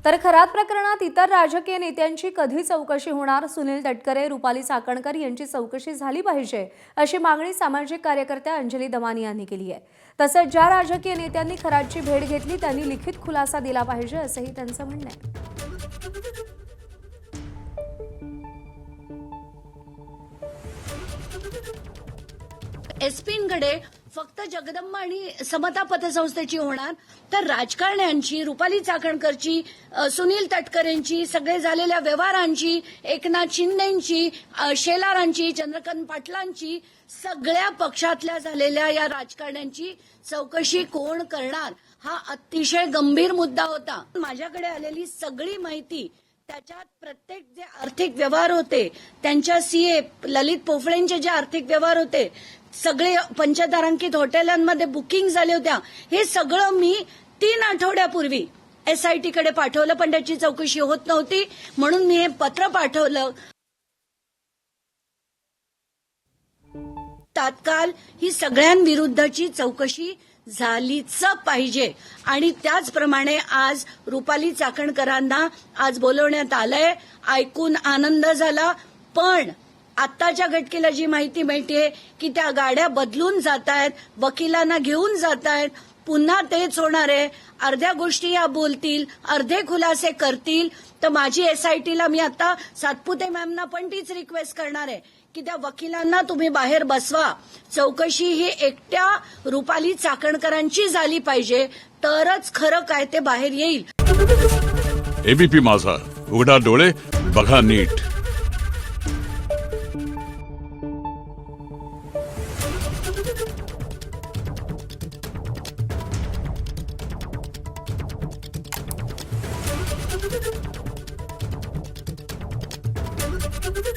तर खरात प्रकरणात इतर राजकीय नेत्यांची कधी चौकशी होणार? सुनील तटकरे, रुपाली चाकणकर यांची चौकशी झाली पाहिजे अशी मागणी सामाजिक कार्यकर्त्या अंजली दमानी यांनी केली आहे। तसंच ज्या राजकीय नेत्यांनी खरातची भेट घेतली त्यांनी लिखित खुलासा दिला पाहिजे असंही त्यांचं म्हणणं आहे। एसपींकडे फक्त जगदंबा आणि समता पतसंस्थेची होणार, तर राजकारण्यांची, रुपाली चाकणकरची, सुनील तटकरेंची, सगळे झालेल्या व्यवहारांची, एकनाथ शिंदेंची, शेलारांची, चंद्रकांत पाटलांची, सगळ्या पक्षातल्या झालेल्या या राजकारण्यांची चौकशी कोण करणार हा अतिशय गंभीर मुद्दा होता। माझ्याकडे आलेली सगळी माहिती, त्याच्यात प्रत्येक जे आर्थिक व्यवहार होते, त्यांच्या सीए ललित पोफळेंचे जे आर्थिक व्यवहार होते, सगळे पंचतारांकित हॉटेलांमध्ये बुकिंग झाले होत्या, हे सगळं मी 3 आठवड्यापूर्वी एसआयटी कडे पाठवलं, पण त्याची चौकशी होत नव्हती म्हणून मी हे पत्र पाठवलं। तात्काळ ही सगळ्यांविरुद्धची चौकशी झालीच पाहिजे आणि त्याचप्रमाणे आज रुपाली चाकणकरांना आज बोलवण्यात आलंय। ऐकून आनंद झाला, पण आत्ताच्या घटकेला जी माहिती मिळतेय की त्या गाड्या बदलून जात आहेत, वकिलांना घेऊन जात आहेत, पुन्हा तेच होणार आहे। अर्ध्या गोष्टी या बोलतील, अर्धे खुलासे करतील। तर माझी एसआयटीला मी आता सातपुते मॅमना पण तीच रिक्वेस्ट करणार आहे की त्या वकिलांना तुम्ही बाहेर बसवा। चौकशी ही एकट्या रुपाली चाकणकरांची झाली पाहिजे, तरच खरं काय ते बाहेर येईल। एबीपी माझा, उघडा डोळे बघा नीट।